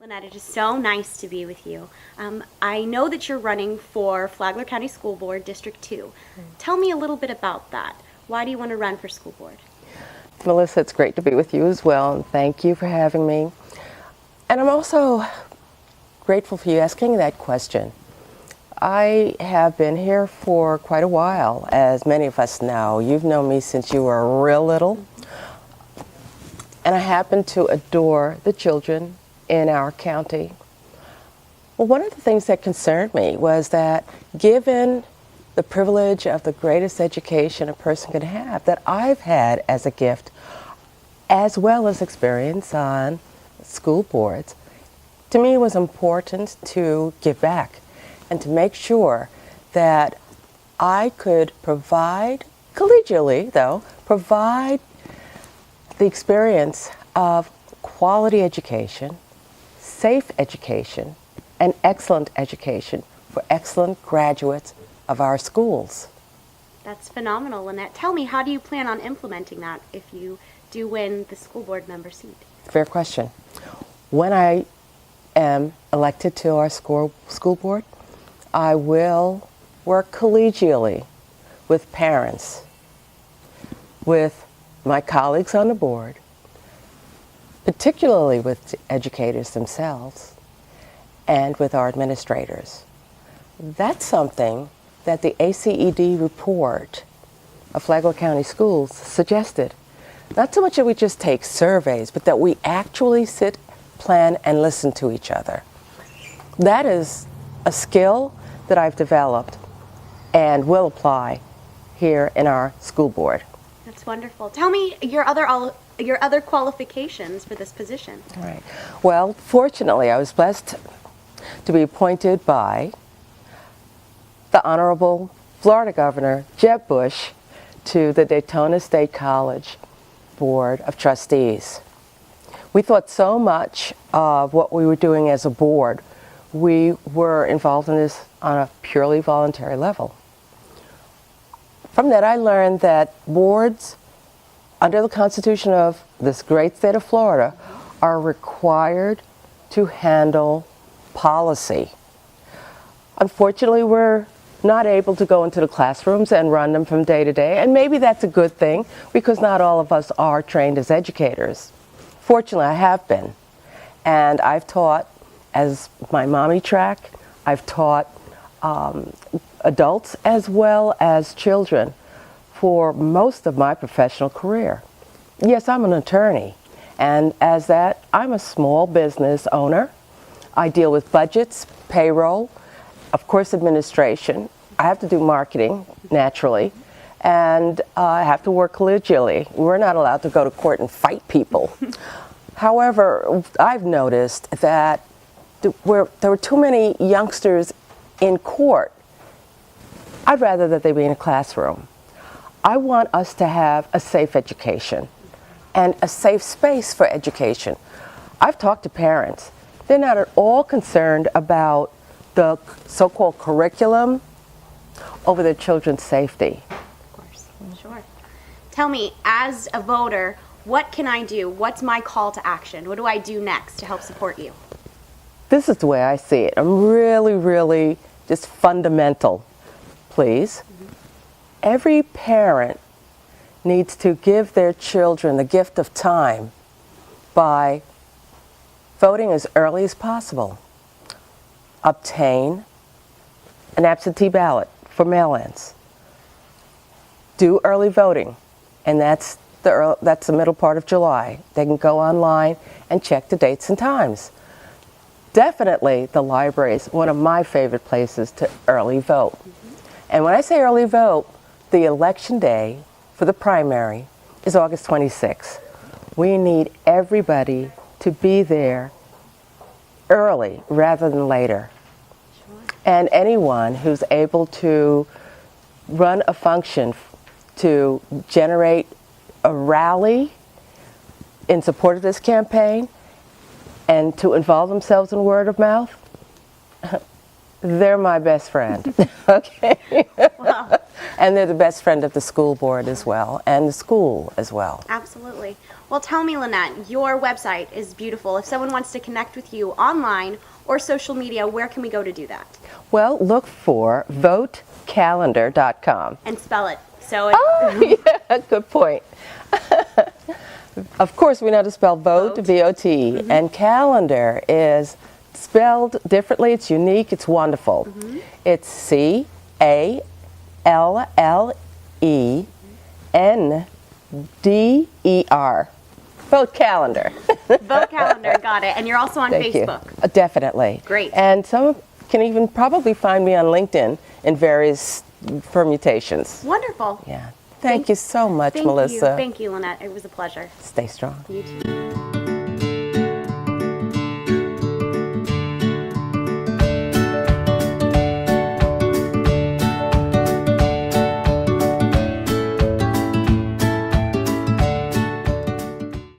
Lynnette, it is so nice to be with you. I know that you're running for Flagler County School Board District 2. Tell me a little bit about that. Why do you want to run for school board? Melissa, it's great to be with you as well, and thank you for having me. And I'm also grateful for you asking that question. I have been here for quite a while, as many of us know. You've known me since you were real little. And I happen to adore the children in our county. Well, one of the things that concerned me was that given the privilege of the greatest education a person could have, that I've had as a gift, as well as experience on school boards, to me it was important to give back and to make sure that I could provide, collegially though, provide the experience of quality education, safe education, and excellent education for excellent graduates of our schools. That's phenomenal, Lynnette. Tell me, how do you plan on implementing that if you do win the school board member seat? Fair question. When I am elected to our school board, I will work collegially with parents, with my colleagues on the board, particularly with educators themselves, and with our administrators. That's something that the ACED report of Flagler County Schools suggested. Not so much that we just take surveys, but that we actually sit, plan, and listen to each other. That is a skill that I've developed and will apply here in our school board. That's wonderful. Tell me your other qualifications for this position. All right. Well, fortunately, I was blessed to be appointed by the Honorable Florida Governor Jeb Bush to the Daytona State College Board of Trustees. We thought so much of what we were doing as a board. We were involved in this on a purely voluntary level. From that, I learned that boards, under the Constitution of this great state of Florida, are required to handle policy. Unfortunately, we're not able to go into the classrooms and run them from day to day, and maybe that's a good thing because not all of us are trained as educators. Fortunately, I have been, and I've taught as my mommy track. I've taught adults as well as children for most of my professional career. Yes, I'm an attorney, and as that, I'm a small business owner. I deal with budgets, payroll, of course administration. I have to do marketing, naturally, and I have to work collegially. We're not allowed to go to court and fight people. However, I've noticed that there were too many youngsters in court. I'd rather that they be in a classroom. I want us to have a safe education and a safe space for education. I've talked to parents. They're not at all concerned about the so-called curriculum over their children's safety. Of course, sure. Tell me, as a voter, what can I do? What's my call to action? What do I do next to help support you? This is the way I see it. I'm really just fundamental, please. Every parent needs to give their children the gift of time by voting as early as possible. Obtain an absentee ballot for mail-ins. Do early voting, and that's the middle part of July. They can go online and check the dates and times. Definitely the library is one of my favorite places to early vote. And when I say early vote, the election day for the primary is August 26th. We need everybody to be there early rather than later. Sure. And anyone who's able to run a function to generate a rally in support of this campaign and to involve themselves in word of mouth, They're my best friend. Okay. Well, And they're the best friend of the school board as well, and the school as well. absolutely. Well, tell me, Lynnette, your website is beautiful. If someone wants to connect with you online or social media, where can we go to do that? Well, look for votecalendar.com. And spell it. Oh, yeah, good point. Of course, we know how to spell vote, Vote. V-O-T, and calendar is spelled differently. It's unique. It's wonderful. It's C-A-L-L-E-N-D-E-R. Vote calendar. Vote Calendar, got it. And you're also on Thank Facebook. you. Definitely. Great. And some can even probably find me on LinkedIn in various permutations. Wonderful. Yeah. Thank you so much, Thank Melissa. you. Thank you, Lynnette. It was a pleasure. Stay strong. You too.